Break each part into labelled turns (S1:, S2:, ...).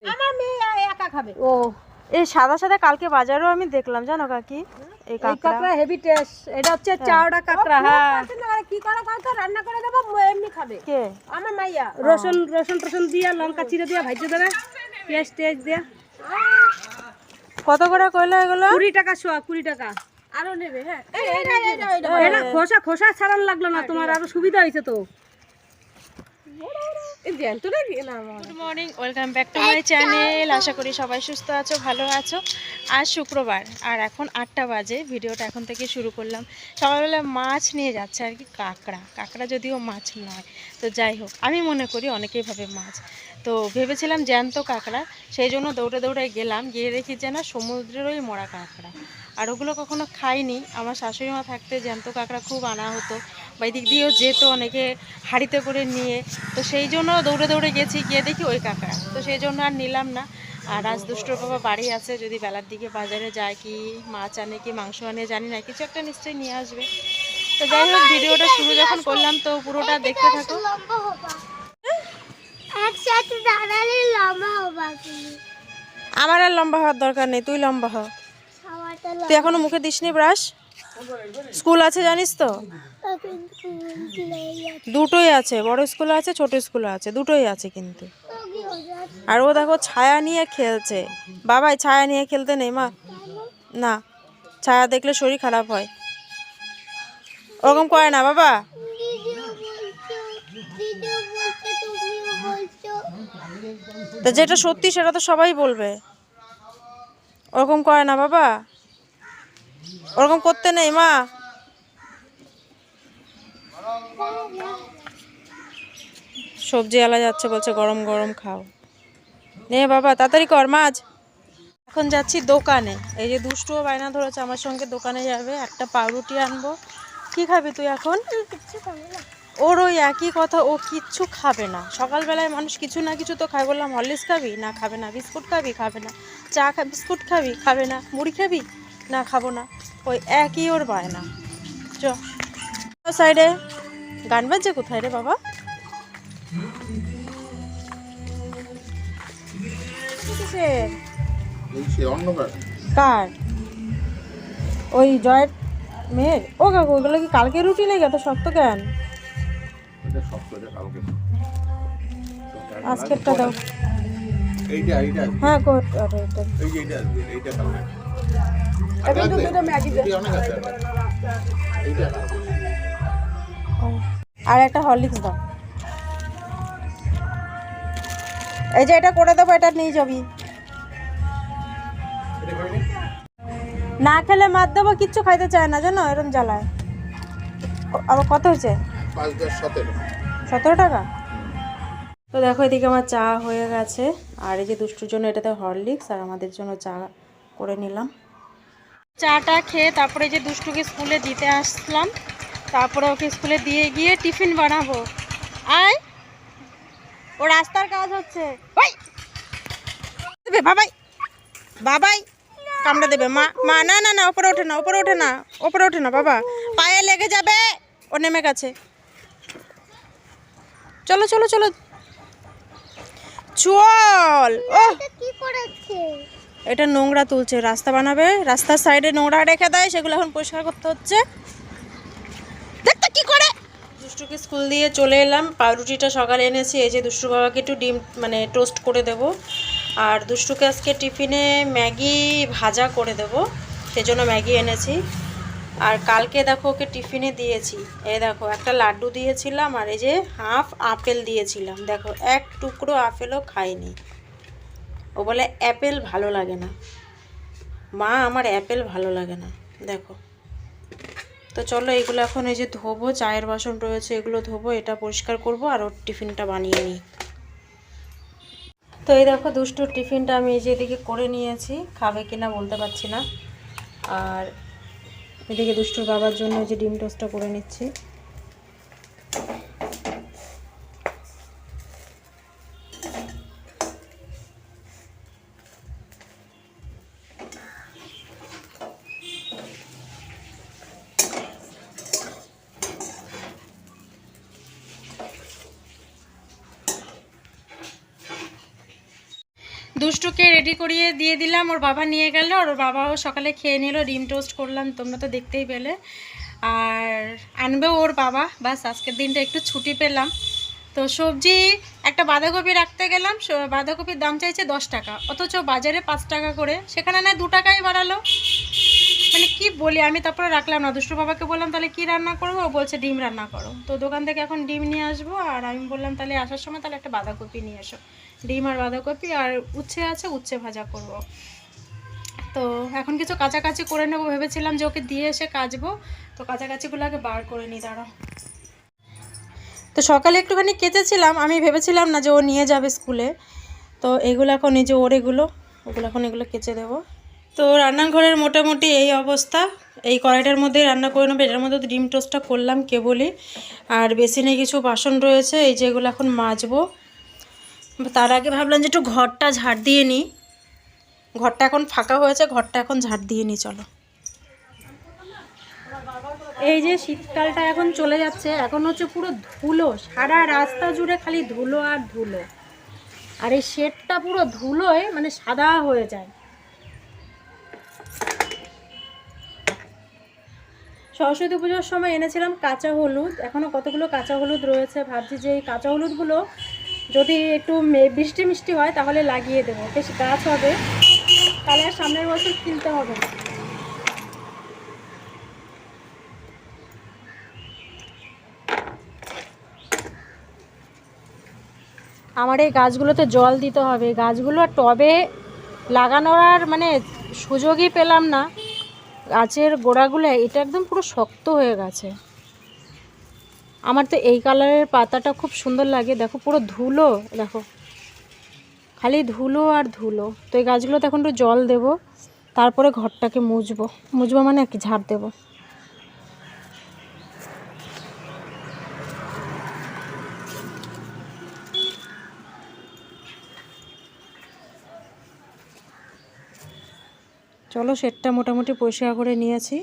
S1: আমার মেয়ে একা খাবে।
S2: ও এই সাদা সাদা কালকে বাজারেও আমি দেখলাম জানো কাকি, এই কাঁকড়া
S1: হেভি টেস্ট। এটা হচ্ছে চাওড়া কাঁকড়া। হ্যাঁ কি করা কয় তো রান্না করে দেব, এমনি খাবে।
S2: কে?
S1: আমার মাইয়া। রসুন টসুন দিয়া, লঙ্কা চিড়ে দিয়া ভাইজে দেবে, পেঁয়াজ টেজ দিয়া।
S2: কত করে কইলো এগুলো?
S1: 20 টাকা শোয়া, 20 টাকা। আরো নেবে? হ্যাঁ এটা খোসা ছাড়ান লাগলো না তোমার, আরো সুবিধা হয়েছে তো।
S2: Good morning, welcome back to my channel. আশা করি সবাই সুস্থ আছো, ভালো আছো। আজ শুক্রবার আর এখন 8টা বাজে। ভিডিওটা এখন থেকে শুরু করলাম। সকালবেলা মাছ নিয়ে যাচ্ছে আর কি, কাঁকড়া যদিও মাছ নয়, তো যাই হোক আমি মনে করি অনেকেই ভাবে মাছ। তো ভেবেছিলাম জ্যান্ত কাঁকড়া, সেই জন্য দৌড়ে দৌড়ে গেলাম, গিয়ে দেখি যে না সমুদ্রেরই মরা কাঁকড়া। আর ওগুলো কখনো খাইনি। আমার শাশুড়ি মা থাকতে জ্যান্ত কাঁকড়া খুব আনা হতো, বা দিক দিয়েও যেত অনেকে হাঁড়িতে করে নিয়ে। তো সেই জন্য দৌড়ে দৌড়ে গেছি, গিয়ে দেখি ওই কাঁকড়া। তো সেই জন্য আর নিলাম না। আর আজ দুষ্টুর বাবা বাড়ি আছে, যদি বেলার দিকে বাজারে যায় কি মাছ আনে কি মাংস আনে জানি না, কিছু একটা নিশ্চয়ই নিয়ে আসবে। তো যাই হোক ভিডিওটা শুরু যখন করলাম তো পুরোটা দেখতে থাকো। আমার আর লম্বা হওয়ার দরকার নেই, তুই লম্বা হ। তুই এখনো মুখে দিসনি ব্রাশ? স্কুল আছে জানিস তো? দুটোই আছে, বড় স্কুল আছে ছোট স্কুল আছে, দুটোই আছে কিন্তু। আর ও দেখো ছায়া নিয়ে খেলছে। বাবাই ছায়া নিয়ে খেলতে নেই মা, না ছায়া দেখলে শরীর খারাপ হয়, ওরকম করে না বাবা। তা যেটা সত্যি সেটা তো সবাই বলবে, ওরকম করে না বাবা, ওরকম করতে নেই মা। সবজি আলা যাচ্ছে, বলছে গরম গরম খাও। নে বাবা তাড়াতাড়ি কর মাছ। এখন যাচ্ছি দোকানে, এই যে দুষ্টুও বায়না ধরেছে আমার সঙ্গে দোকানে যাবে, একটা পাউরুটি আনবো। কি খাবি তুই এখন? ওর ওই একই কথা, ও কিচ্ছু খাবে না। সকালবেলায় মানুষ কিছু না কিছু তো খায়, বললাম হরলিক্স খাবি না, খাবে না। বিস্কুট খাবি, খাবে না। চা বিস্কুট খাবি, খাবে না। মুড়ি খাবি না, খাবো না। ওই একই ওর বায়না। চ সাইডে। গান বাজছে কোথায় রে বাবা? কার? ওই জয়ের মেয়ের? ও কাকু ওগুলো কি কালকে রুটি লেগে এত শক্ত কেন? আজকেরটা দাও। হ্যাঁ কোট আর এটা আর একটা হরলিক্স দাও। এই যে এটা করে দেবো, এটা নিয়ে যাবি। না খেলে মার দেবো, কিচ্ছু খাইতে চায় না জানো, এরকম জ্বালায়। আবার কত হয়েছে? 17 টাকা। তো দেখো এদিকে আমার চা হয়ে গেছে, আর এই যে দুষ্টুর জন্য এটাতে হরলিক্স, আর আমাদের জন্য চা করে নিলাম। চাটা খেয়ে তারপরে যে দুষ্টুকে স্কুলে দিতে আসলাম, তারপরে ওকে স্কুলে দিয়ে গিয়ে টিফিন বানাবো। আয়, ও রাস্তার কাজ হচ্ছে। বাবাই বাবাই কামড়ে দেবে মা। মা না না না, ওপরে ওঠে না, ওপরে ওঠে না, ওপরে ওঠে না বাবা, পায়ে লেগে যাবে। ও নেমে গেছে। চলো চলো চলো চল। ও কি করেছে? এটা নোংরা তুলছে, রাস্তা বানাবে, রাস্তার সাইডে নোংরা রেখে দেয়, সেগুলো এখন পরিষ্কার করতে হচ্ছে। দেখতে কি করে। দুষ্টুকে স্কুল দিয়ে চলে এলাম। পাউরুটিটা সকালে এনেছি, এই যে দুষ্টু বাবাকে একটু ডিম মানে টোস্ট করে দেব। আর দুষ্টুকে আজকে টিফিনে ম্যাগি ভাজা করে দেব, সেজন্য ম্যাগি এনেছি। আর কালকে দেখো ওকে টিফিনে দিয়েছি, এই দেখো একটা লাড্ডু দিয়েছিলাম, আর এই যে হাফ আপেল দিয়েছিলাম। দেখো এক টুকরো আপেলও খায়নি। ও বলে অ্যাপেল ভালো লাগে না মা, আমার অ্যাপেল ভালো লাগে না। দেখো তো চলো এগুলো এখন এই যে ধোবো, চায়ের বাসন রয়েছে এগুলো ধোবো, এটা পরিষ্কার করব, আর ওর টিফিনটা বানিয়ে নিই। তো এই দেখো দুষ্টুর টিফিনটা আমি এই যে এদিকে করে নিয়েছি, খাবে কিনা বলতে পারছি না। আর এদিকে দুষ্টুর বাবার জন্য যে ডিম টোস্টটা করে নিচ্ছি। দুষ্টুকে রেডি করিয়ে দিয়ে দিলাম, ওর বাবা নিয়ে গেল, ওর বাবাও সকালে খেয়ে নিল। ডিম টোস্ট করলাম, তোমরা তো দেখতেই পেলে। আর আনবেও ওর বাবা। বাস আজকের দিনটা একটু ছুটি পেলাম। তো সবজি একটা বাঁধাকপি রাখতে গেলাম, বাঁধাকপির দাম চাইছে 10 টাকা, অথচ বাজারে 5 টাকা করে, সেখানে না 2 টাকাই বাড়ালো। মানে কি বলি আমি, তারপরে রাখলাম না। দুষ্টু বাবাকে বললাম তাহলে কি রান্না করবো, ও বলছে ডিম রান্না করো। তো দোকান থেকে এখন ডিম নিয়ে আসবো, আর আমি বললাম তাহলে আসার সময় তাহলে একটা বাঁধাকপি নিয়ে এসো। ডিম আর বাঁধাকপি আর উচ্ছে আছে, উচ্ছে ভাজা করব। তো এখন কিছু কাচাকাচি করে নেবো, ভেবেছিলাম যে ওকে দিয়ে এসে কাচবো। তো কাচাকাচিগুলো আগে বার করে নিই, দাঁড়াও। তো সকালে একটুখানি কেচেছিলাম, আমি ভেবেছিলাম না যে ও নিয়ে যাবে স্কুলে। তো এগুলো এখন এই যে ওর ওগুলো এখন এগুলো কেচে দেবো। তো রান্নাঘরের মোটামুটি এই অবস্থা। এই কড়াইটার মধ্যেই রান্না করে নেবো। এটার মধ্যে ডিম টোস্টটা করলাম কেবলই। আর বেসিনে কিছু বাসন রয়েছে, এই যে এগুলো এখন মাজবো। তার আগে ভাবলাম যে একটু ঘরটা ঝাড় দিয়ে নিই। ঘরটা এখন ফাঁকা হয়েছে, ঘরটা এখন ঝাড় দিয়ে নিই, চলো। এই যে শীতকালটা এখন চলে যাচ্ছে, এখন হচ্ছে পুরো ধুলো, সারা রাস্তা জুড়ে খালি ধুলো আর ধুলো। আর এই শেডটা পুরো ধুলোয় মানে সাদা হয়ে যায়। সরস্বতী পুজোর সময় এনেছিলাম কাঁচা হলুদ, এখনও কতগুলো কাঁচা হলুদ রয়েছে। ভাবছি যে এই কাঁচা হলুদগুলো যদি একটু বৃষ্টি মিষ্টি হয় তাহলে লাগিয়ে দেবো, বেশ গাছ হবে, তাহলে আর সামনের বছর কিনতে হবে না। আমার এই গাছগুলোতে জল দিতে হবে। গাছগুলো টবে লাগানোর আর মানে সুযোগই পেলাম না। গাছের গোড়াগুলো এটা একদম পুরো শক্ত হয়ে গেছে। আমার তো এই কালারের পাতাটা খুব সুন্দর লাগে, দেখো পুরো ধুলো, দেখো খালি ধুলো আর ধুলো। তো এই গাছগুলোতে এখন একটু জল দেবো, তারপরে ঘরটাকে মুছবো মানে আর কি, ঝাড় দেবো। চলো, শেডটা মোটামুটি পরিষ্কার করে নিয়েছি।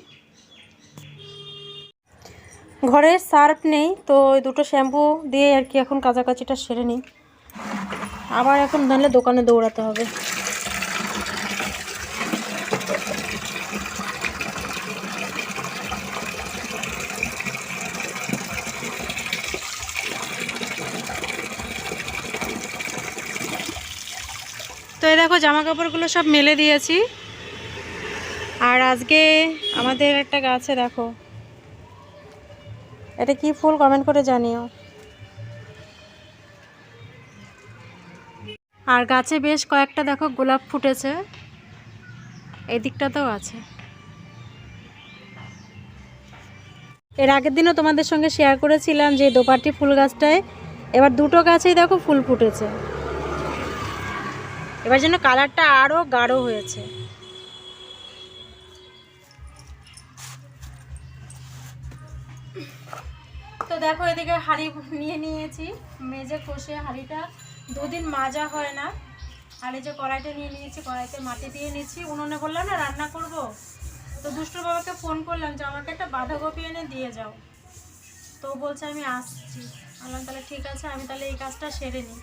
S2: ঘরে সার্ফ নেই, তো ওই দুটো শ্যাম্পু দিয়ে আর কি এখন কাচাকাচিটা সেরে নিই। আবার এখন নাহলে দোকানে দৌড়াতে হবে। তো এই দেখো জামা কাপড়গুলো সব মেলে দিয়েছি। আর আজকে আমাদের একটা গাছে দেখো, এটা কি ফুল কমেন্ট করে জানিও। আর গাছে বেশ কয়েকটা দেখো গোলাপ ফুটেছে, এই দিকটাতেও আছে। এর আগের দিনও তোমাদের সঙ্গে শেয়ার করেছিলাম যে দোপাটি ফুল গাছটায় এবার দুটো গাছেই দেখো ফুল ফুটেছে। এবার যেন কালারটা আরও গাঢ় হয়েছে। তো দেখো এদিকে হাঁড়ি নিয়ে নিয়েছি, মেজে কষে হাঁড়িটা 2 দিন মাজা হয় না। আর এই যে কড়াইটা নিয়ে নিয়েছি, কড়াইতে মাটি দিয়ে নিয়েছি। উনুনে বললাম না রান্না করব, তো দুষ্টুর বাবাকে ফোন করলাম যে আমাকে একটা বাঁধাকপি এনে দিয়ে যাও। তো বলছে আমি আসছি। বললাম তাহলে ঠিক আছে, আমি তাহলে এই কাজটা সেরে নিই।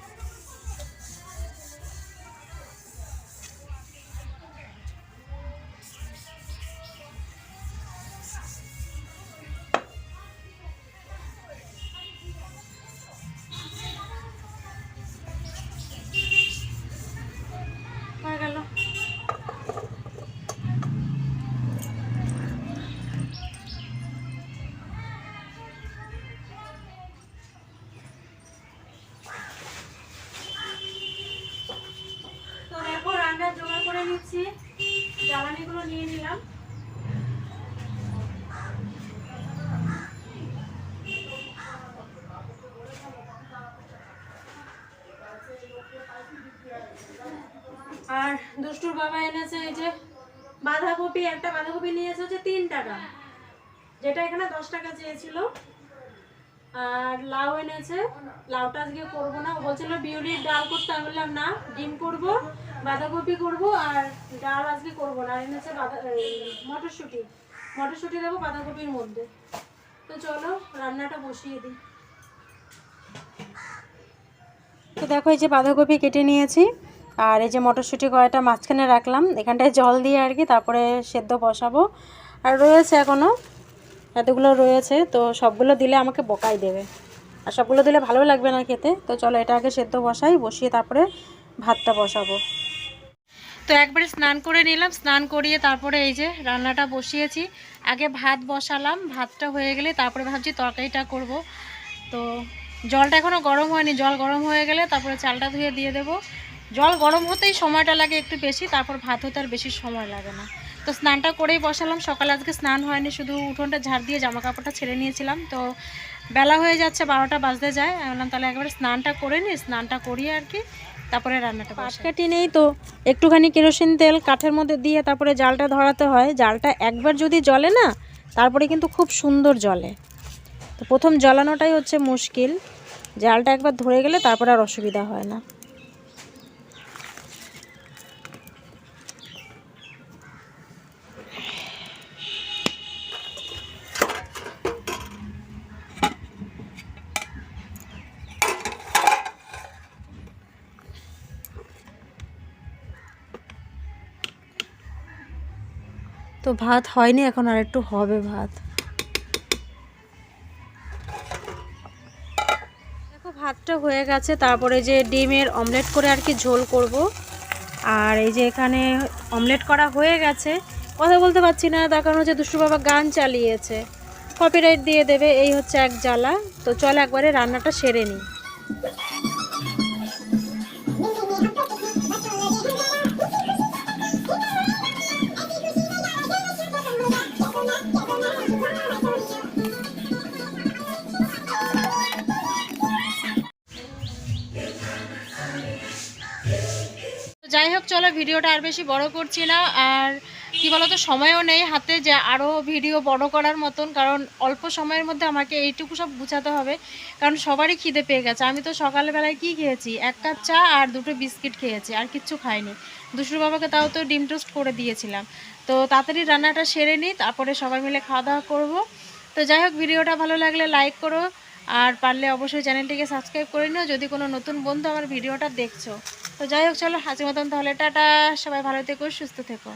S2: হয়ে গেল। তো দেখো রান্না জোগাড় করে নিচ্ছি, জ্বালানিগুলো নিয়ে নিলাম। আর দুষ্টুর বাবা এনেছে এই যে বাঁধাকপি, একটা বাঁধাকপি নিয়েছে হচ্ছে 3 টাকা, যেটা এখানে 10 টাকা চেয়েছিল। আর লাউ এনেছে, লাউটা আজকে করবো না, ও বলছিল বিউলির ডাল করতে। আমি বললাম না, ডিম করব, বাঁধাকপি করব, আর ডাল আজকে করবো না। আর এনেছে মটরশুঁটি, মটরশুঁটি দেবো বাঁধাকপির মধ্যে। তো চলো রান্নাটা বসিয়ে দিই। তো দেখো এই যে বাঁধাকপি কেটে নিয়েছি, আর এই যে মটরশুঁটি কয়টা মাঝখানে রাখলাম, এখানটায় জল দিয়ে আর কি, তারপরে সেদ্ধ বসাবো। আর রয়েছে এখনও এতগুলো রয়েছে, তো সবগুলো দিলে আমাকে বকাই দেবে, আর সবগুলো দিলে ভালো লাগবে না খেতে। তো চলো এটা আগে সেদ্ধ বসিয়ে তারপরে ভাতটা বসাবো। তো একবারে স্নান করে নিলাম, স্নান করিয়ে তারপরে এই যে রান্নাটা বসিয়েছি। আগে ভাত বসালাম, ভাতটা হয়ে গেলে তারপরে ভাবছি তরকারিটা করব। তো জলটা এখনও গরম হয়নি, জল গরম হয়ে গেলে তারপরে চালটা ধুয়ে দিয়ে দেবো। জল গরম হতেই সময়টা লাগে একটু বেশি, তারপর ভাত হতে আর বেশি সময় লাগে না। তো স্নানটা করেই বসালাম, সকালে আজকে স্নান হয়নি, শুধু উঠোনটা ঝাড় দিয়ে জামা কাপড়টা ছেড়ে নিয়েছিলাম। তো বেলা হয়ে যাচ্ছে, 12টা বাজতে যায়, আমি বললাম তাহলে একবারে স্নানটা করে নিই, স্নানটা করিয়ে আর কি তারপরে রান্নাটা। পাটকাঠি নেই তো একটুখানি কেরোসিন তেল কাঠের মধ্যে দিয়ে তারপরে জালটা ধরাতে হয়। জালটা একবার যদি জ্বলে না, তারপরে কিন্তু খুব সুন্দর জ্বলে। তো প্রথম জ্বালানোটাই হচ্ছে মুশকিল, জালটা একবার ধরে গেলে তারপরে আর অসুবিধা হয় না। তো ভাত হয়নি এখন, আর একটু হবে ভাত। দেখো ভাতটা হয়ে গেছে, তারপরে যে ডিমের অমলেট করে আর কি ঝোল করব। আর এই যে এখানে অমলেট করা হয়ে গেছে, কথা বলতে পারছি না, তার কারণ হচ্ছে দুষ্টু বাবা গান চালিয়েছে, কপিরাইট দিয়ে দেবে, এই হচ্ছে এক জ্বালা। তো চল একবারে রান্নাটা সেরে নিই। যাই হোক চলো, ভিডিওটা আর বেশি বড় করছি না। আর কি বলতো, সময়ও নেই হাতে যে আরও ভিডিও বড় করার মতন, কারণ অল্প সময়ের মধ্যে আমাকে এইটুকু সব গুছাতে হবে, কারণ সবারই খিদে পেয়ে গেছে। আমি তো সকালবেলায় কি খেয়েছি, 1 কাপ চা আর 2টো বিস্কিট খেয়েছি, আর কিচ্ছু খাইনি। দুষ্টুর বাবাকে তাও তো ডিম টোস্ট করে দিয়েছিলাম। তো তাড়াতাড়ি রান্নাটা সেরে নিই, তারপরে সবাই মিলে খাওয়া দাওয়া করবো। তো যাই হোক, ভিডিওটা ভালো লাগলে লাইক করো, আর পারলে অবশ্যই চ্যানেলটিকে সাবস্ক্রাইব করে নিও যদি কোনো নতুন বন্ধু আমার ভিডিওটা দেখছো। তো যাই হোক চলো, আজকের মতন তাহলে টাটা, সবাই ভালো থেকো, সুস্থ থেকো।